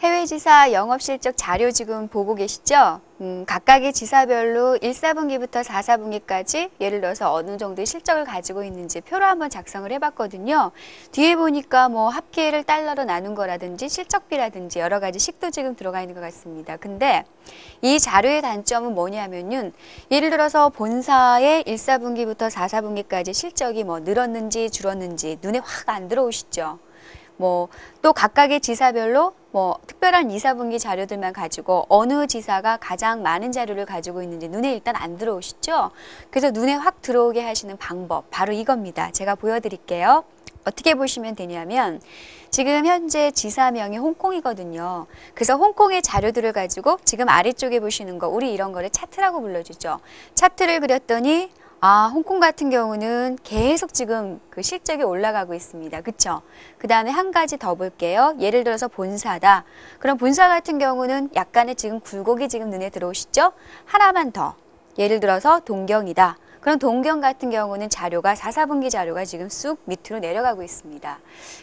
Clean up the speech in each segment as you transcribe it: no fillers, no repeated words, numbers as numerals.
해외지사 영업실적 자료 지금 보고 계시죠? 각각의 지사별로 1, 4분기부터 4, 4분기까지 예를 들어서 어느 정도의 실적을 가지고 있는지 표로 한번 작성을 해봤거든요. 뒤에 보니까 뭐 합계를 달러로 나눈 거라든지 실적비라든지 여러 가지 식도 지금 들어가 있는 것 같습니다. 근데 이 자료의 단점은 뭐냐면요. 예를 들어서 본사의 1, 4분기부터 4, 4분기까지 실적이 뭐 늘었는지 줄었는지 눈에 확 안 들어오시죠? 또 각각의 지사별로 특별한 2, 4분기 자료들만 가지고 어느 지사가 가장 많은 자료를 가지고 있는지 눈에 일단 안 들어오시죠? 그래서 눈에 확 들어오게 하시는 방법, 바로 이겁니다. 제가 보여드릴게요. 어떻게 보시면 되냐면 지금 현재 지사명이 홍콩이거든요. 그래서 홍콩의 자료들을 가지고 지금 아래쪽에 보시는 거, 우리 이런 거를 차트라고 불러주죠. 차트를 그렸더니 홍콩 같은 경우는 계속 지금 그 실적이 올라가고 있습니다. 그쵸? 그 다음에 한 가지 더 볼게요. 예를 들어서 본사다. 그럼 본사 같은 경우는 약간의 지금 굴곡이 지금 눈에 들어오시죠? 하나만 더. 예를 들어서 동경이다. 그럼 동경 같은 경우는 자료가 4, 4분기 자료가 지금 쑥 밑으로 내려가고 있습니다.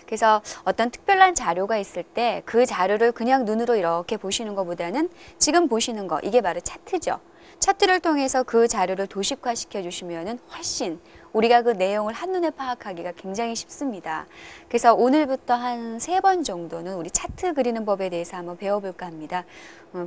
그래서 어떤 특별한 자료가 있을 때 그 자료를 그냥 눈으로 이렇게 보시는 것보다는 지금 보시는 거, 이게 바로 차트죠. 차트를 통해서 그 자료를 도식화시켜 주시면 훨씬 우리가 그 내용을 한눈에 파악하기가 굉장히 쉽습니다. 그래서 오늘부터 한 3번 정도는 우리 차트 그리는 법에 대해서 한번 배워볼까 합니다.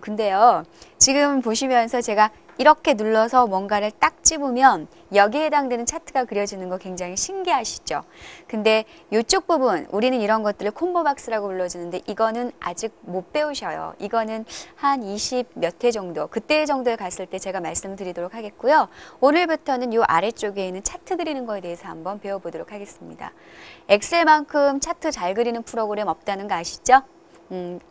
근데요, 지금 보시면서 제가 이렇게 눌러서 뭔가를 딱 집으면 여기에 해당되는 차트가 그려지는 거 굉장히 신기하시죠? 근데 이쪽 부분, 우리는 이런 것들을 콤보박스라고 불러주는데 이거는 아직 못 배우셔요. 이거는 한 20 몇 회 정도, 그때 정도에 갔을 때 제가 말씀드리도록 하겠고요. 오늘부터는 이 아래쪽에 있는 차트 그리는 거에 대해서 한번 배워보도록 하겠습니다. 엑셀만큼 차트 잘 그리는 프로그램 없다는 거 아시죠?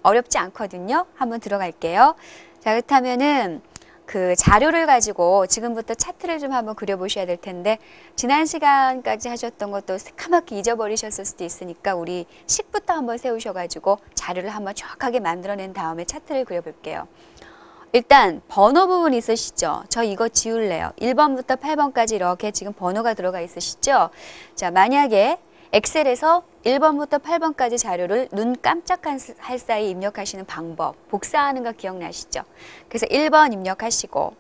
어렵지 않거든요. 한번 들어갈게요. 자, 그렇다면은 그 자료를 가지고 지금부터 차트를 좀 한번 그려보셔야 될 텐데 지난 시간까지 하셨던 것도 새카맣게 잊어버리셨을 수도 있으니까 우리 식부터 한번 세우셔가지고 자료를 한번 정확하게 만들어낸 다음에 차트를 그려볼게요. 일단 번호 부분 있으시죠? 저 이거 지울래요. 1번부터 8번까지 이렇게 지금 번호가 들어가 있으시죠? 자, 만약에 엑셀에서 1번부터 8번까지 자료를 눈 깜짝할 사이 입력하시는 방법, 복사하는 거 기억나시죠? 그래서 1번 입력하시고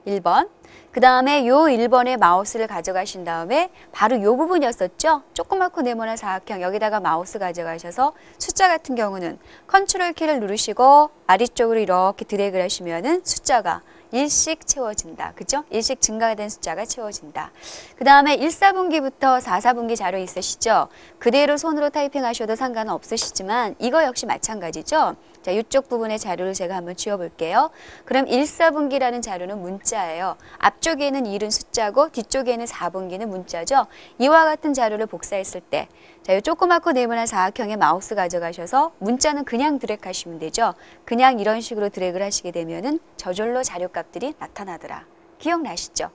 1번, 그 다음에 요 1번에 마우스를 가져가신 다음에 바로 요 부분이었었죠? 조그맣고 네모난 사각형 여기다가 마우스 가져가셔서 숫자 같은 경우는 컨트롤 키를 누르시고 아래쪽으로 이렇게 드래그를 하시면은 숫자가 일씩 채워진다. 그죠? 일씩 증가된 숫자가 채워진다. 그 다음에 1, 4분기부터 4, 4분기 자료 있으시죠? 그대로 손으로 타이핑 하셔도 상관은 없으시지만 이거 역시 마찬가지죠? 자, 이쪽 부분의 자료를 제가 한번 지워볼게요. 그럼 1, 4분기라는 자료는 문자예요. 앞쪽에는 1은 숫자고 뒤쪽에는 4분기는 문자죠? 이와 같은 자료를 복사했을 때 자, 이 조그맣고 네모난 사각형에 마우스 가져가셔서 문자는 그냥 드래그 하시면 되죠. 그냥 이런 식으로 드래그를 하시게 되면은 저절로 자료값들이 나타나더라. 기억나시죠?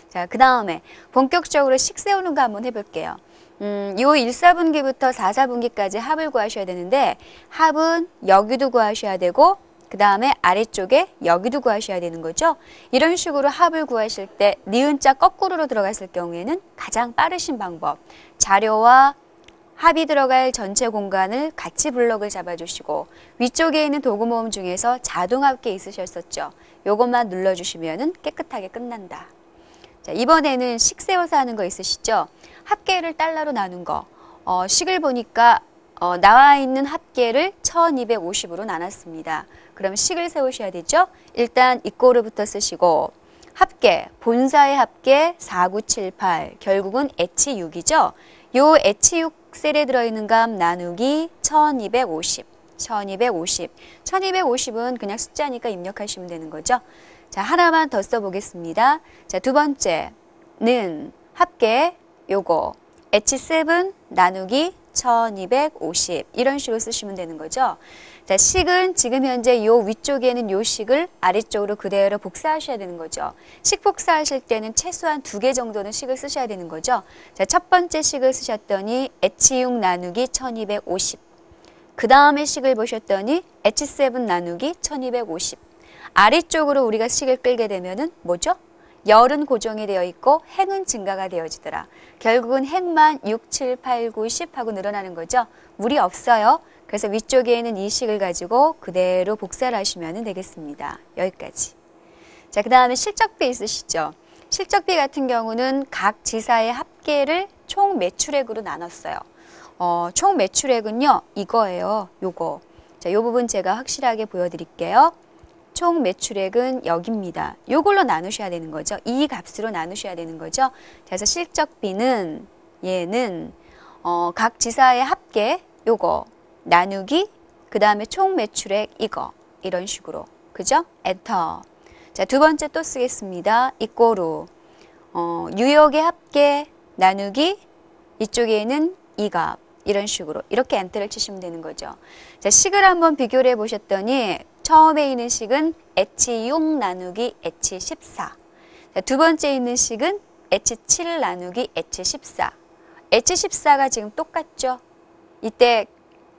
자, 그 다음에 본격적으로 식 세우는 거 한번 해볼게요. 요 1, 4분기부터 4, 4분기까지 합을 구하셔야 되는데 합은 여기도 구하셔야 되고 그 다음에 아래쪽에 여기도 구하셔야 되는 거죠. 이런 식으로 합을 구하실 때 니은자 거꾸로로 들어갔을 경우에는 가장 빠르신 방법. 자료와 합이 들어갈 전체 공간을 같이 블럭을 잡아주시고 위쪽에 있는 도구 모음 중에서 자동합계 있으셨었죠. 요것만 눌러주시면 깨끗하게 끝난다. 자, 이번에는 식 세워서 하는 거 있으시죠? 합계를 달러로 나눈 거. 식을 보니까 나와 있는 합계를 1250으로 나눴습니다. 그럼 식을 세우셔야 되죠? 일단 이꼬르부터 쓰시고 합계, 본사의 합계 4978, 결국은 H6이죠? 요 H6 셀에 들어있는 값 나누기 1250. 1250은 그냥 숫자니까 입력하시면 되는 거죠. 자, 하나만 더 써보겠습니다. 자, 두 번째는 합계 요거 H7 나누기 1250 이런 식으로 쓰시면 되는 거죠. 자, 식은 지금 현재 요 위쪽에는 요 식을 아래쪽으로 그대로 복사하셔야 되는 거죠. 식 복사하실 때는 최소한 2개 정도는 식을 쓰셔야 되는 거죠. 자, 첫 번째 식을 쓰셨더니 H6 나누기 1250. 그 다음에 식을 보셨더니 H7 나누기 1250. 아래쪽으로 우리가 식을 끌게 되면은 뭐죠? 열은 고정이 되어 있고 행은 증가가 되어지더라. 결국은 행만 6, 7, 8, 9, 10 하고 늘어나는 거죠. 무리 없어요. 그래서 위쪽에 있는 이 식을 가지고 그대로 복사를 하시면 되겠습니다. 여기까지. 자, 그 다음에 실적비 있으시죠? 실적비 같은 경우는 각 지사의 합계를 총 매출액으로 나눴어요. 총 매출액은요, 이거예요. 요거. 자, 요 부분 제가 확실하게 보여드릴게요. 총 매출액은 여기입니다. 요걸로 나누셔야 되는 거죠. 이 값으로 나누셔야 되는 거죠. 그래서 실적비는 얘는 각 지사의 합계 요거 나누기 그 다음에 총 매출액 이거 이런 식으로 그죠? 엔터. 자, 두 번째 또 쓰겠습니다. 이꼬루 뉴욕의 합계 나누기 이쪽에는 이 값 이런 식으로 이렇게 엔터를 치시면 되는 거죠. 자, 식을 한번 비교를 해보셨더니 처음에 있는 식은 H6 나누기 H14. 자, 두 번째 있는 식은 H7 나누기 H14. H14가 지금 똑같죠? 이때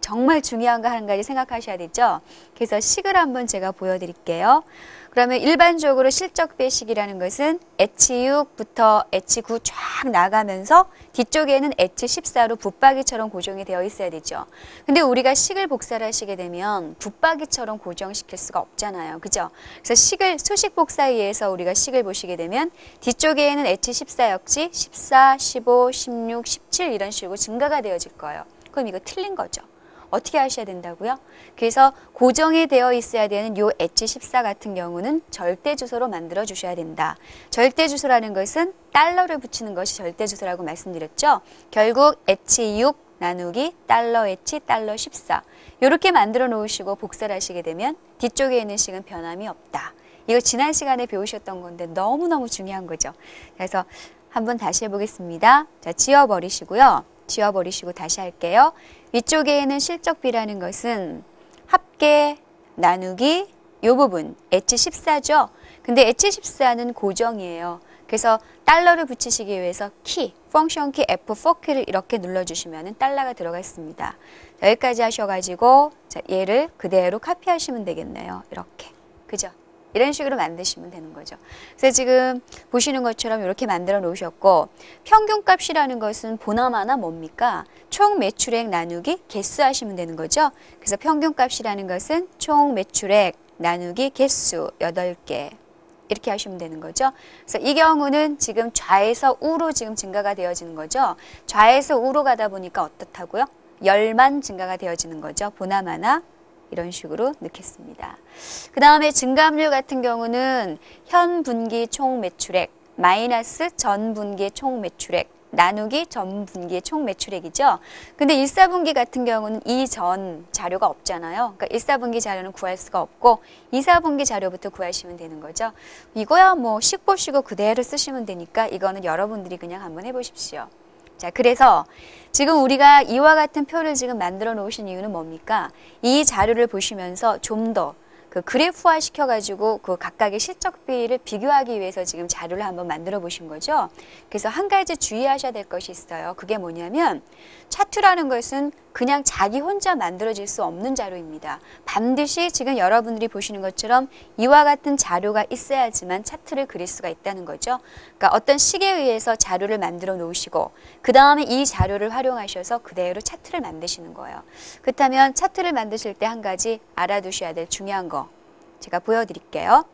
정말 중요한 거 한 가지 생각하셔야 되죠? 그래서 식을 한번 제가 보여드릴게요. 그러면 일반적으로 실적배식이라는 것은 H6부터 H9 쫙 나가면서 뒤쪽에는 H14로 붙박이처럼 고정이 되어 있어야 되죠. 근데 우리가 식을 복사를 하시게 되면 붙박이처럼 고정시킬 수가 없잖아요. 그죠? 그래서 식을 수식 복사에 의해서 우리가 식을 보시게 되면 뒤쪽에는 H14 역시 14, 15, 16, 17 이런 식으로 증가가 되어질 거예요. 그럼 이거 틀린 거죠. 어떻게 하셔야 된다고요? 그래서 고정이 되어 있어야 되는 요 H14 같은 경우는 절대 주소로 만들어 주셔야 된다. 절대 주소라는 것은 달러를 붙이는 것이 절대 주소라고 말씀드렸죠. 결국 H6 나누기 달러 H 달러 14 이렇게 만들어 놓으시고 복사를 하시게 되면 뒤쪽에 있는 식은 변함이 없다. 이거 지난 시간에 배우셨던 건데 너무너무 중요한 거죠. 그래서 한번 다시 해보겠습니다. 자, 지워버리시고요. 지워버리시고 다시 할게요. 위쪽에 있는 실적비라는 것은 합계 나누기 이 부분 H14죠. 근데 H14는 고정이에요. 그래서 달러를 붙이시기 위해서 키, 펑션 키 F4키를 이렇게 눌러주시면 달러가 들어가 있습니다. 여기까지 하셔가지고 자, 얘를 그대로 카피하시면 되겠네요. 이렇게. 그죠? 이런 식으로 만드시면 되는 거죠. 그래서 지금 보시는 것처럼 이렇게 만들어 놓으셨고 평균값이라는 것은 보나마나 뭡니까? 총 매출액 나누기 개수 하시면 되는 거죠. 그래서 평균값이라는 것은 총 매출액 나누기 개수 8개 이렇게 하시면 되는 거죠. 그래서 이 경우는 지금 좌에서 우로 지금 증가가 되어지는 거죠. 좌에서 우로 가다 보니까 어떻다고요? 열만 증가가 되어지는 거죠. 보나마나 이런 식으로 넣겠습니다. 그 다음에 증감률 같은 경우는 현 분기 총 매출액 마이너스 전 분기 총 매출액 나누기 전 분기 총 매출액이죠. 근데 1, 4분기 같은 경우는 이전 자료가 없잖아요. 그러니까 1, 4분기 자료는 구할 수가 없고 2, 4분기 자료부터 구하시면 되는 거죠. 이거야 뭐 식 보시고 그대로 쓰시면 되니까 이거는 여러분들이 그냥 한번 해보십시오. 자, 그래서 지금 우리가 이와 같은 표를 지금 만들어 놓으신 이유는 뭡니까? 이 자료를 보시면서 좀 더 그 그래프화 시켜가지고 그 각각의 실적비를 비교하기 위해서 지금 자료를 한번 만들어 보신 거죠. 그래서 한 가지 주의하셔야 될 것이 있어요. 그게 뭐냐면 차트라는 것은 그냥 자기 혼자 만들어질 수 없는 자료입니다. 반드시 지금 여러분들이 보시는 것처럼 이와 같은 자료가 있어야지만 차트를 그릴 수가 있다는 거죠. 그러니까 어떤 식에 의해서 자료를 만들어 놓으시고 그 다음에 이 자료를 활용하셔서 그대로 차트를 만드시는 거예요. 그렇다면 차트를 만드실 때 한 가지 알아두셔야 될 중요한 거 제가 보여드릴게요.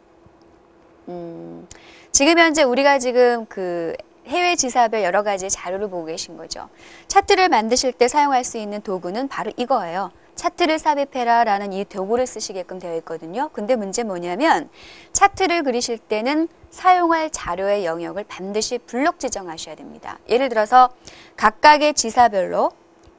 지금 현재 우리가 지금 그 해외 지사별 여러 가지 자료를 보고 계신 거죠. 차트를 만드실 때 사용할 수 있는 도구는 바로 이거예요. 차트를 삽입해라 라는 이 도구를 쓰시게끔 되어 있거든요. 근데 문제 뭐냐면 차트를 그리실 때는 사용할 자료의 영역을 반드시 블록 지정하셔야 됩니다. 예를 들어서 각각의 지사별로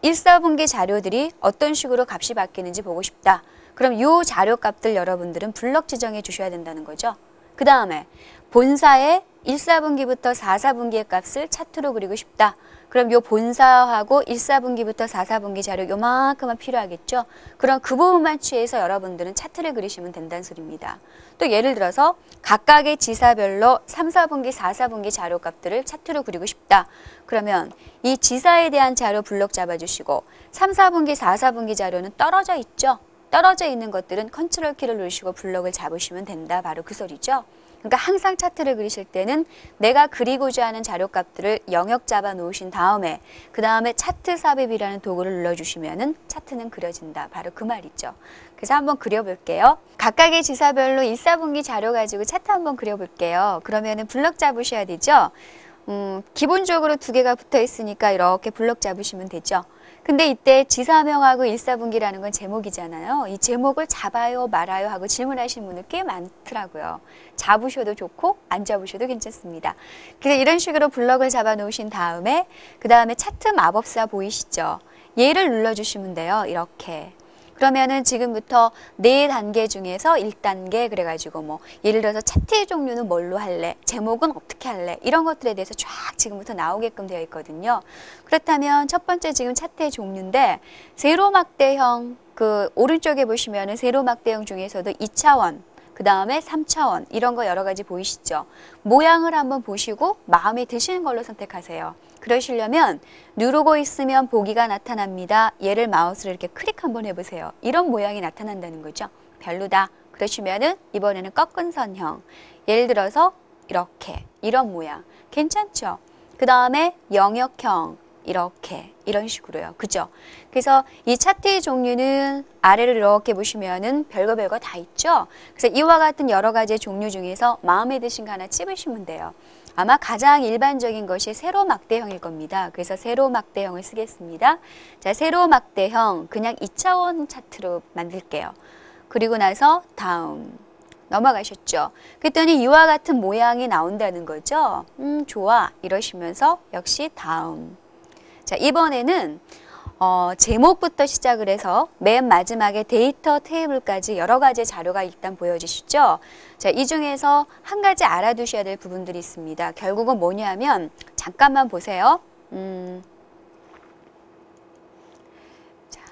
1, 4분기 자료들이 어떤 식으로 값이 바뀌는지 보고 싶다. 그럼 이 자료 값들 여러분들은 블록 지정해 주셔야 된다는 거죠. 그 다음에 본사의 1, 4분기부터 4, 4분기의 값을 차트로 그리고 싶다. 그럼 요 본사하고 1, 4분기부터 4, 4분기 자료 요만큼만 필요하겠죠. 그럼 그 부분만 취해서 여러분들은 차트를 그리시면 된다는 소리입니다. 또 예를 들어서 각각의 지사별로 3, 4분기, 4, 4분기 자료 값들을 차트로 그리고 싶다. 그러면 이 지사에 대한 자료 블록 잡아주시고 3, 4분기, 4, 4분기 자료는 떨어져 있죠. 떨어져 있는 것들은 컨트롤 키를 누르시고 블록을 잡으시면 된다. 바로 그 소리죠. 그러니까 항상 차트를 그리실 때는 내가 그리고자 하는 자료값들을 영역 잡아 놓으신 다음에 그 다음에 차트 삽입이라는 도구를 눌러주시면은 차트는 그려진다. 바로 그 말이죠. 그래서 한번 그려볼게요. 각각의 지사별로 1, 4분기 자료 가지고 차트 한번 그려볼게요. 그러면은 블럭 잡으셔야 되죠. 기본적으로 두 개가 붙어 있으니까 이렇게 블럭 잡으시면 되죠. 근데 이때 지사명하고 1, 4분기라는 건 제목이잖아요. 이 제목을 잡아요, 말아요 하고 질문하시는 분들 꽤 많더라고요. 잡으셔도 좋고 안 잡으셔도 괜찮습니다. 그래서 이런 식으로 블럭을 잡아 놓으신 다음에 그 다음에 차트 마법사 보이시죠? 얘를 눌러주시면 돼요. 이렇게. 그러면은 지금부터 4단계 중에서 1단계 그래가지고 뭐 예를 들어서 차트의 종류는 뭘로 할래? 제목은 어떻게 할래? 이런 것들에 대해서 쫙 지금부터 나오게끔 되어 있거든요. 그렇다면 첫 번째 지금 차트의 종류인데 세로막대형 그 오른쪽에 보시면은 세로막대형 중에서도 2차원 그 다음에 3차원 이런 거 여러 가지 보이시죠? 모양을 한번 보시고 마음에 드시는 걸로 선택하세요. 그러시려면 누르고 있으면 보기가 나타납니다. 얘를 마우스로 이렇게 클릭 한번 해보세요. 이런 모양이 나타난다는 거죠. 별로다. 그러시면은 이번에는 꺾은 선형. 예를 들어서 이렇게 이런 모양. 괜찮죠? 그 다음에 영역형. 이렇게 이런 식으로요. 그죠? 그래서 이 차트의 종류는 아래를 이렇게 보시면은 별거 다 있죠? 그래서 이와 같은 여러 가지의 종류 중에서 마음에 드신 거 하나 찝으시면 돼요. 아마 가장 일반적인 것이 세로막대형일 겁니다. 그래서 세로막대형을 쓰겠습니다. 자, 세로막대형 그냥 2차원 차트로 만들게요. 그리고 나서 다음 넘어가셨죠? 그랬더니 이와 같은 모양이 나온다는 거죠. 좋아 이러시면서 역시 다음. 자, 이번에는 제목부터 시작을 해서 맨 마지막에 데이터 테이블까지 여러 가지 자료가 일단 보여지시죠? 자, 이 중에서 한 가지 알아두셔야 될 부분들이 있습니다. 결국은 뭐냐면 잠깐만 보세요. 자,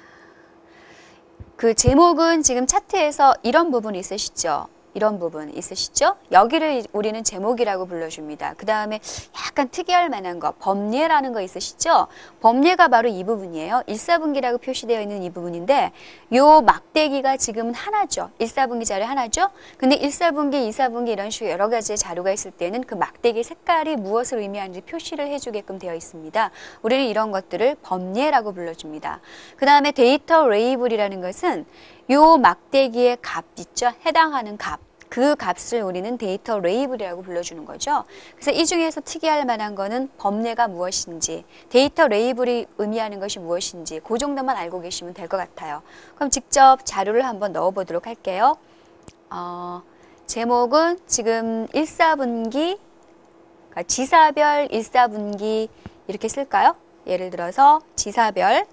그 제목은 지금 차트에서 이런 부분이 있으시죠? 이런 부분 있으시죠? 여기를 우리는 제목이라고 불러줍니다. 그 다음에 약간 특이할 만한 거, 범례라는 거 있으시죠? 범례가 바로 이 부분이에요. 1, 4분기라고 표시되어 있는 이 부분인데 요 막대기가 지금은 하나죠. 1, 4분기 자료 하나죠? 근데 1, 4분기, 2, 4분기 이런 식으로 여러 가지의 자료가 있을 때는 그 막대기 색깔이 무엇을 의미하는지 표시를 해주게끔 되어 있습니다. 우리는 이런 것들을 범례라고 불러줍니다. 그 다음에 데이터 레이블이라는 것은 요 막대기의 값 있죠? 해당하는 값. 그 값을 우리는 데이터 레이블이라고 불러주는 거죠. 그래서 이 중에서 특이할 만한 거는 범례가 무엇인지, 데이터 레이블이 의미하는 것이 무엇인지 그 정도만 알고 계시면 될 것 같아요. 그럼 직접 자료를 한번 넣어보도록 할게요. 제목은 지금 1, 4분기, 그러니까 지사별 1, 4분기 이렇게 쓸까요? 예를 들어서 지사별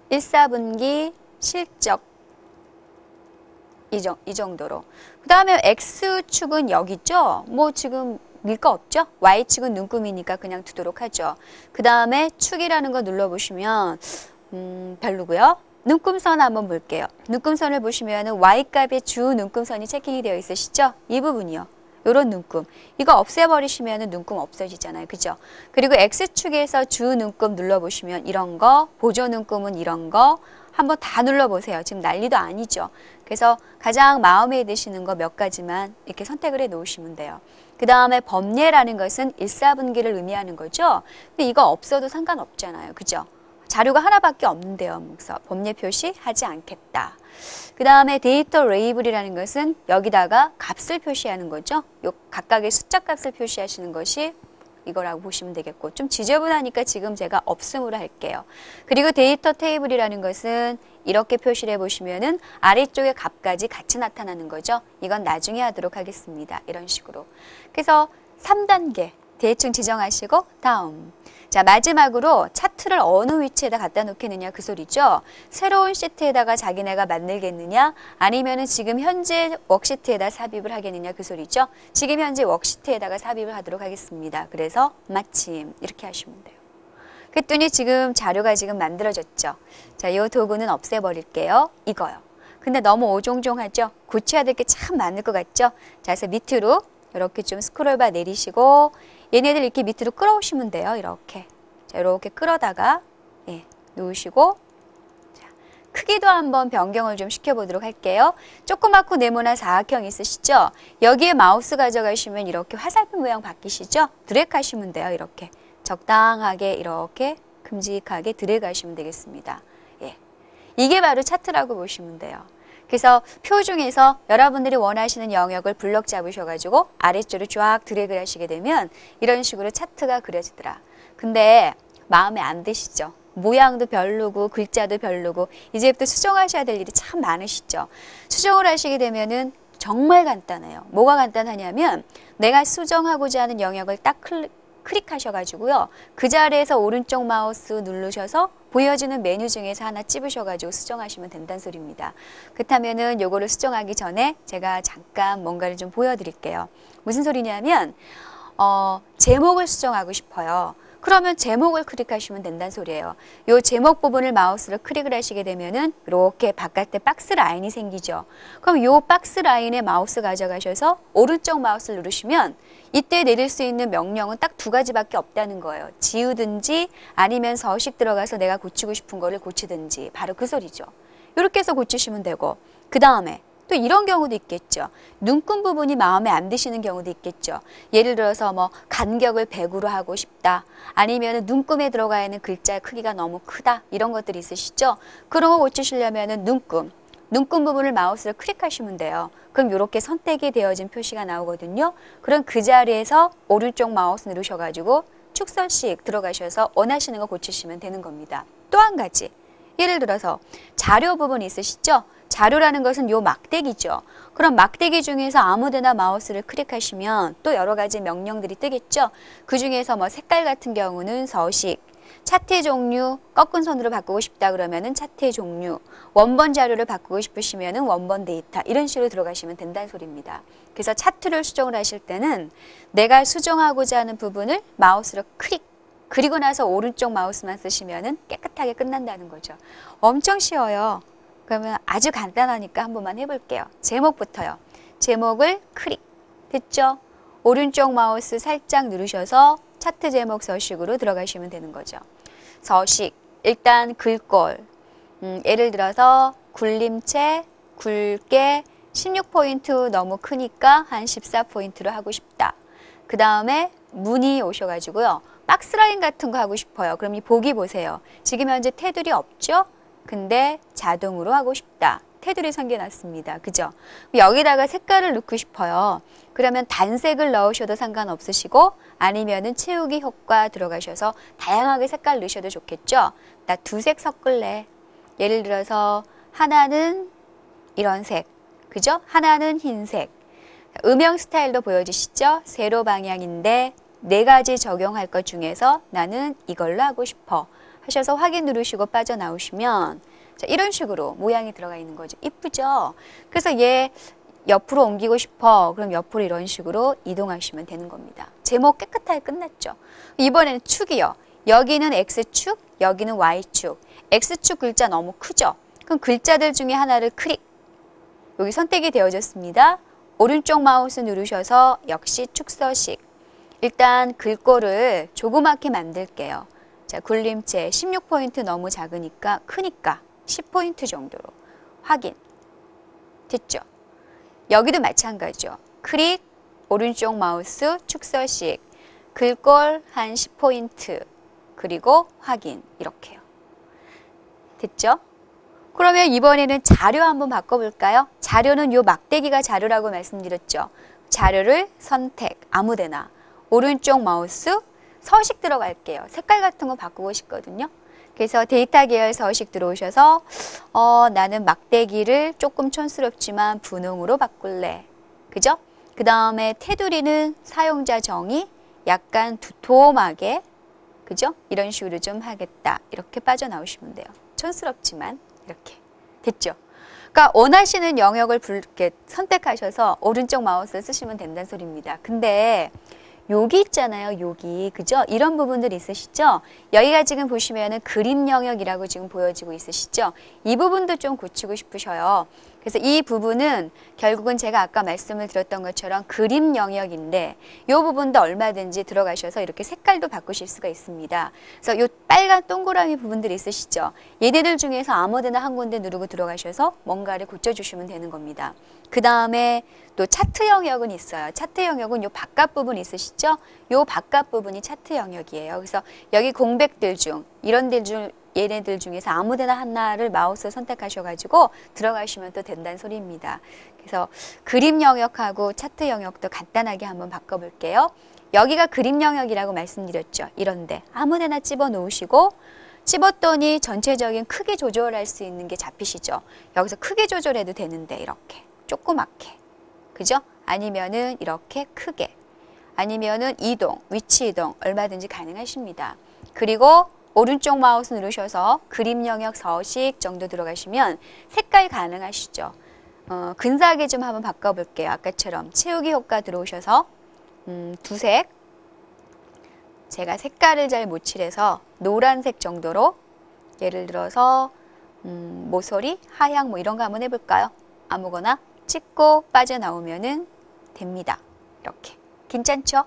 1, 4분기 실적 이 정도로. 그 다음에 X축은 여기 있죠? 뭐 지금 밀 거 없죠? Y축은 눈금이니까 그냥 두도록 하죠. 그 다음에 축이라는 거 눌러보시면 별로고요. 눈금선 한번 볼게요. 눈금선을 보시면 Y값의 주 눈금선이 체킹이 되어 있으시죠? 이 부분이요. 요런 눈금. 이거 없애버리시면 눈금 없어지잖아요. 그죠? 그리고 X축에서 주 눈금 눌러보시면 이런 거, 보조 눈금은 이런 거 한번 다 눌러보세요. 지금 난리도 아니죠. 그래서 가장 마음에 드시는 거 몇 가지만 이렇게 선택을 해 놓으시면 돼요. 그 다음에 범례라는 것은 1, 4분기를 의미하는 거죠. 근데 이거 없어도 상관없잖아요. 그죠? 자료가 하나밖에 없는데요. 그래서 범례 표시하지 않겠다. 그 다음에 데이터 레이블이라는 것은 여기다가 값을 표시하는 거죠. 요 각각의 숫자 값을 표시하시는 것이 이거라고 보시면 되겠고, 좀 지저분하니까 지금 제가 없음으로 할게요. 그리고 데이터 테이블이라는 것은 이렇게 표시를 해보시면은 아래쪽의 값까지 같이 나타나는 거죠. 이건 나중에 하도록 하겠습니다. 이런 식으로. 그래서 3단계 대충 지정하시고 다음. 자, 마지막으로 차트를 어느 위치에다 갖다 놓겠느냐 그 소리죠. 새로운 시트에다가 자기네가 만들겠느냐 아니면은 지금 현재 워크시트에다 삽입을 하겠느냐 그 소리죠. 지금 현재 워크시트에다가 삽입을 하도록 하겠습니다. 그래서 마침 이렇게 하시면 돼요. 그랬더니 지금 자료가 지금 만들어졌죠. 자, 이 도구는 없애버릴게요. 이거요. 근데 너무 어종종하죠. 고쳐야 될 게 참 많을 것 같죠. 자, 그래서 밑으로 이렇게 좀 스크롤바 내리시고 얘네들 이렇게 밑으로 끌어오시면 돼요. 이렇게. 자, 이렇게 끌어다가 놓으시고 자, 크게 크기도 한번 변경을 좀 시켜보도록 할게요. 조그맣고 네모난 사각형 있으시죠? 여기에 마우스 가져가시면 이렇게 화살표 모양 바뀌시죠? 드래그 하시면 돼요. 이렇게 적당하게 이렇게 큼직하게 드래그 하시면 되겠습니다. 예. 이게 바로 차트라고 보시면 돼요. 그래서 표 중에서 여러분들이 원하시는 영역을 블럭 잡으셔가지고 아래쪽으로 쫙 드래그를 하시게 되면 이런 식으로 차트가 그려지더라. 근데 마음에 안 드시죠? 모양도 별로고 글자도 별로고 이제부터 수정하셔야 될 일이 참 많으시죠? 수정을 하시게 되면은 정말 간단해요. 뭐가 간단하냐면 내가 수정하고자 하는 영역을 딱 클릭하셔가지고요. 그 자리에서 오른쪽 마우스 누르셔서 보여지는 메뉴 중에서 하나 찝으셔가지고 수정하시면 된다는 소리입니다. 그렇다면은 요거를 수정하기 전에 제가 잠깐 뭔가를 좀 보여드릴게요. 무슨 소리냐면 제목을 수정하고 싶어요. 그러면 제목을 클릭하시면 된다는 소리예요. 요 제목 부분을 마우스로 클릭을 하시게 되면은 이렇게 바깥에 박스 라인이 생기죠. 그럼 요 박스 라인에 마우스 가져가셔서 오른쪽 마우스를 누르시면 이때 내릴 수 있는 명령은 딱 두 가지밖에 없다는 거예요. 지우든지 아니면 서식 들어가서 내가 고치고 싶은 거를 고치든지 바로 그 소리죠. 이렇게 해서 고치시면 되고 그 다음에 또 이런 경우도 있겠죠. 눈금 부분이 마음에 안 드시는 경우도 있겠죠. 예를 들어서 뭐 간격을 100으로 하고 싶다. 아니면 눈금에 들어가 있는 글자의 크기가 너무 크다. 이런 것들이 있으시죠. 그런 거 고치시려면 눈금 부분을 마우스로 클릭하시면 돼요. 그럼 이렇게 선택이 되어진 표시가 나오거든요. 그럼 그 자리에서 오른쪽 마우스 누르셔가지고 축소식 들어가셔서 원하시는 거 고치시면 되는 겁니다. 또 한 가지. 예를 들어서 자료 부분 있으시죠? 자료라는 것은 요 막대기죠. 그럼 막대기 중에서 아무데나 마우스를 클릭하시면 또 여러 가지 명령들이 뜨겠죠. 그 중에서 뭐 색깔 같은 경우는 서식, 차트의 종류 꺾은 선으로 바꾸고 싶다 그러면은 차트의 종류, 원본 자료를 바꾸고 싶으시면은 원본 데이터 이런 식으로 들어가시면 된다는 소리입니다. 그래서 차트를 수정을 하실 때는 내가 수정하고자 하는 부분을 마우스로 클릭 그리고 나서 오른쪽 마우스만 쓰시면은 깨끗하게 끝난다는 거죠. 엄청 쉬워요. 그러면 아주 간단하니까 한 번만 해볼게요. 제목부터요. 제목을 클릭. 됐죠? 오른쪽 마우스 살짝 누르셔서 차트 제목 서식으로 들어가시면 되는 거죠. 서식. 일단 글꼴. 예를 들어서 굴림체, 굵게 16포인트 너무 크니까 한 14포인트로 하고 싶다. 그 다음에 문이 오셔가지고요. 박스라인 같은 거 하고 싶어요. 그럼 이 보기 보세요. 지금 현재 테두리 없죠? 근데 자동으로 하고 싶다. 테두리 생겨났습니다. 그죠? 여기다가 색깔을 넣고 싶어요. 그러면 단색을 넣으셔도 상관없으시고 아니면은 채우기 효과 들어가셔서 다양하게 색깔 넣으셔도 좋겠죠? 나 두 색 섞을래. 예를 들어서 하나는 이런 색. 그죠? 하나는 흰색. 음영 스타일도 보여주시죠? 세로 방향인데 4가지 적용할 것 중에서 나는 이걸로 하고 싶어. 하셔서 확인 누르시고 빠져나오시면 자, 이런 식으로 모양이 들어가 있는 거죠. 이쁘죠? 그래서 얘 옆으로 옮기고 싶어. 그럼 옆으로 이런 식으로 이동하시면 되는 겁니다. 제목 깨끗하게 끝났죠? 이번에는 축이요. 여기는 X축, 여기는 Y축. X축 글자 너무 크죠? 그럼 글자들 중에 하나를 클릭. 여기 선택이 되어졌습니다. 오른쪽 마우스 누르셔서 역시 축서식. 일단 글꼴을 조그맣게 만들게요. 자, 굴림체 16포인트 너무 작으니까 크니까 10포인트 정도로 확인. 됐죠? 여기도 마찬가지죠. 클릭, 오른쪽 마우스 축서식, 글꼴 한 10포인트, 그리고 확인. 이렇게요. 됐죠? 그러면 이번에는 자료 한번 바꿔볼까요? 자료는 요 막대기가 자료라고 말씀드렸죠. 자료를 선택, 아무데나. 오른쪽 마우스, 서식 들어갈게요. 색깔 같은 거 바꾸고 싶거든요. 그래서 데이터 계열 서식 들어오셔서 나는 막대기를 조금 촌스럽지만 분홍으로 바꿀래. 그죠? 그 다음에 테두리는 사용자 정의 약간 두툼하게 그죠? 이런 식으로 좀 하겠다. 이렇게 빠져나오시면 돼요. 촌스럽지만 이렇게. 됐죠? 그러니까 원하시는 영역을 이렇게 선택하셔서 오른쪽 마우스를 쓰시면 된다는 소리입니다. 근데 여기 있잖아요. 여기. 그죠? 이런 부분들 있으시죠? 여기가 지금 보시면은 그림 영역이라고 지금 보여지고 있으시죠? 이 부분도 좀 고치고 싶으셔요. 그래서 이 부분은 결국은 제가 아까 말씀을 드렸던 것처럼 그림 영역인데 이 부분도 얼마든지 들어가셔서 이렇게 색깔도 바꾸실 수가 있습니다. 그래서 이 빨간 동그라미 부분들이 있으시죠? 얘네들 중에서 아무데나 한 군데 누르고 들어가셔서 뭔가를 고쳐주시면 되는 겁니다. 그 다음에 또 차트 영역은 있어요. 차트 영역은 이 바깥 부분 있으시죠? 이 바깥 부분이 차트 영역이에요. 그래서 여기 공백들 중 얘네들 중에서 아무데나 하나를 마우스 선택하셔가지고 들어가시면 또 된다는 소리입니다. 그래서 그림 영역하고 차트 영역도 간단하게 한번 바꿔볼게요. 여기가 그림 영역이라고 말씀드렸죠. 이런데 아무데나 집어 놓으시고 집었더니 전체적인 크기 조절할 수 있는 게 잡히시죠. 여기서 크기 조절해도 되는데 이렇게 조그맣게, 그죠? 아니면은 이렇게 크게, 아니면은 이동, 위치 이동 얼마든지 가능하십니다. 그리고 오른쪽 마우스 누르셔서 그림 영역 서식 정도 들어가시면 색깔 가능하시죠. 근사하게 좀 한번 바꿔볼게요. 아까처럼 채우기 효과 들어오셔서 두색, 제가 색깔을 잘 못 칠해서 노란색 정도로 예를 들어서 모서리, 하향 뭐 이런 거 한번 해볼까요? 아무거나 찍고 빠져나오면은 됩니다. 이렇게. 괜찮죠?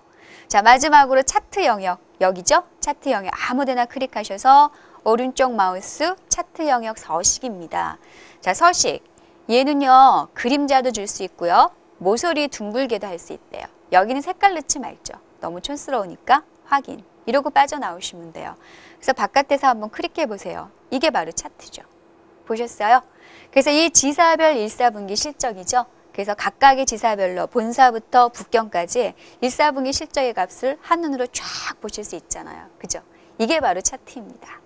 자, 마지막으로 차트 영역. 여기죠? 차트 영역 아무데나 클릭하셔서 오른쪽 마우스 차트 영역 서식입니다. 자, 서식. 얘는요, 그림자도 줄 수 있고요. 모서리 둥글게도 할 수 있대요. 여기는 색깔 넣지 말죠. 너무 촌스러우니까 확인. 이러고 빠져나오시면 돼요. 그래서 바깥에서 한번 클릭해 보세요. 이게 바로 차트죠. 보셨어요? 그래서 이 지사별 1사분기 실적이죠. 그래서 각각의 지사별로 본사부터 북경까지 1사분기 실적의 값을 한눈으로 쫙 보실 수 있잖아요. 그죠? 이게 바로 차트입니다.